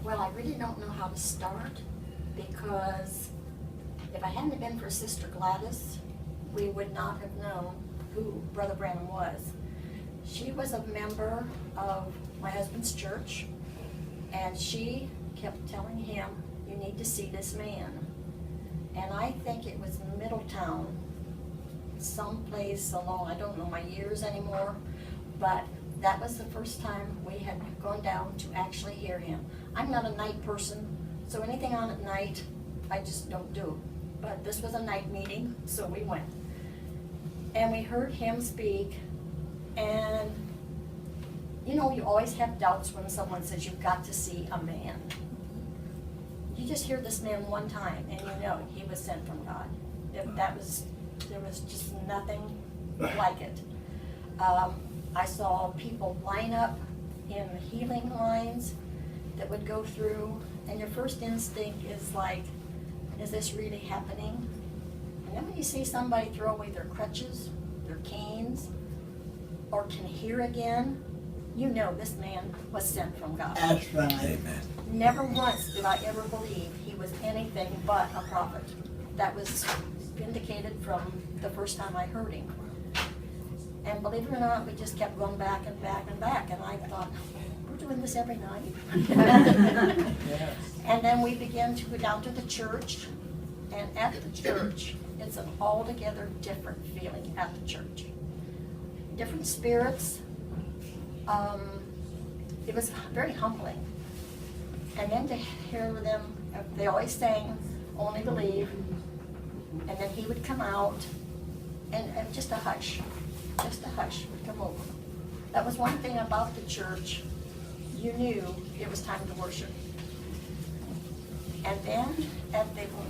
Well, I really don't know how to start, because if I hadn't been for Sister Gladys, we would not have known who Brother Branham was. She was a member of my husband's church, and she kept telling him, you need to see this man. And I think it was Middletown, someplace along, I don't know my years anymore, but that was the first time we had gone down to actually hear him. I'm not a night person, so anything on at night, I just don't do. But this was a night meeting, so we went. And we heard him speak, and you know, you always have doubts when someone says you've got to see a man. You just hear this man one time, and you know he was sent from God. There was just nothing like it. I saw people line up in healing lines that would go through, and your first instinct is like, is this really happening? And then when you see somebody throw away their crutches, their canes, or can hear again, you know this man was sent from God. That's right. Amen. Never once did I ever believe he was anything but a prophet. That was vindicated from the first time I heard him. And believe it or not, we just kept going back and back and back, and I thought, we're doing this every night. Yes. And then we began to go down to the church, and at the church, it's an altogether different feeling at the church. Different spirits. It was very humbling. And then to hear them, they always sang, Only Believe, and then he would come out, and just a hush would come over. That was one thing about the church. You knew it was time to worship. And then,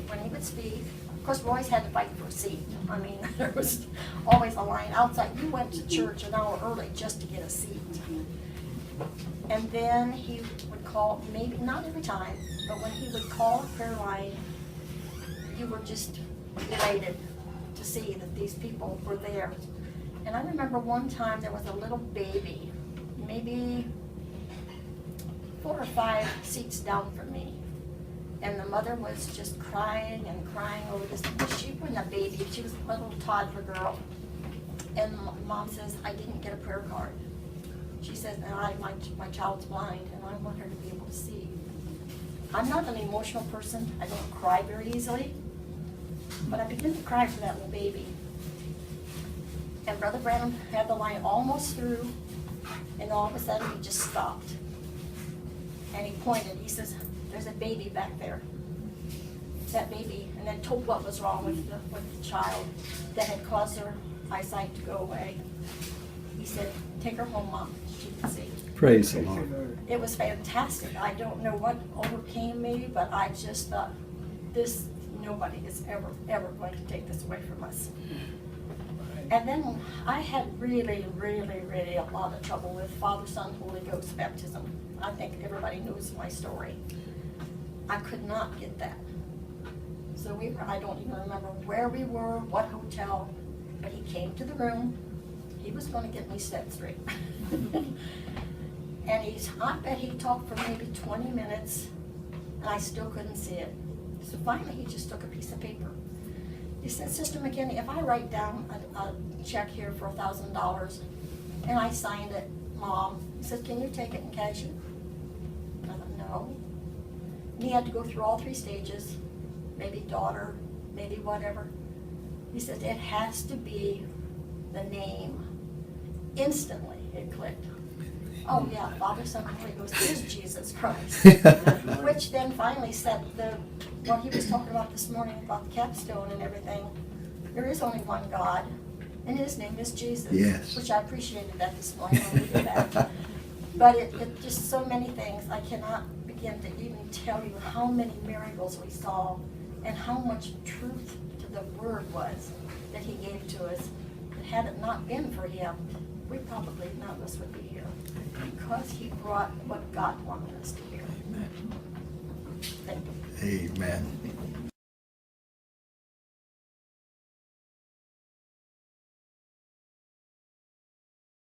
when he would speak, of course, we always had to fight for a seat. I mean, there was always a line outside. You went to church an hour early just to get a seat. And then he would call, maybe not every time, but when he would call a prayer line, you were just elated to see that these people were there. And I remember one time there was a little baby, maybe 4 or 5 seats down from me. And the mother was just crying and crying over this. She wasn't a baby, she was a little toddler girl. And Mom says, I didn't get a prayer card. She says, and my child's blind, and I want her to be able to see. I'm not an emotional person. I don't cry very easily. But I began to cry for that little baby. And Brother Branham had the line almost through, and all of a sudden he just stopped. And he pointed, he says, there's a baby back there. That baby, and then told what was wrong with the child that had caused her eyesight to go away. He said, take her home, Mom, she can see. Praise the Lord. It was fantastic. I don't know what overcame me, but I just thought, nobody is ever going to take this away from us. And then I had really a lot of trouble with Father, Son, Holy Ghost baptism. I think everybody knows my story. I could not get that. So I don't even remember where we were, what hotel, but he came to the room. He was going to get me set straight. And I bet he talked for maybe 20 minutes, and I still couldn't see it. So finally, he just took a piece of paper. He said, Sister McKinney, if I write down a check here for $1,000, and I signed it, Mom, he said, can you take it and cash it? I thought, no. And he had to go through all 3 stages, maybe daughter, maybe whatever. He said, it has to be the name. Instantly, it clicked. Oh yeah, Father, Son, and Holy Ghost is Jesus Christ. Which then finally said what he was talking about this morning about the capstone and everything. There is only one God, and his name is Jesus. Yes. Which I appreciated that this morning when we did that. But it just so many things. I cannot begin to even tell you how many miracles we saw and how much truth to the word was that he gave to us. And had it not been for him, we probably none of us would be here, because he brought what God wanted us to hear. Thank you. Amen.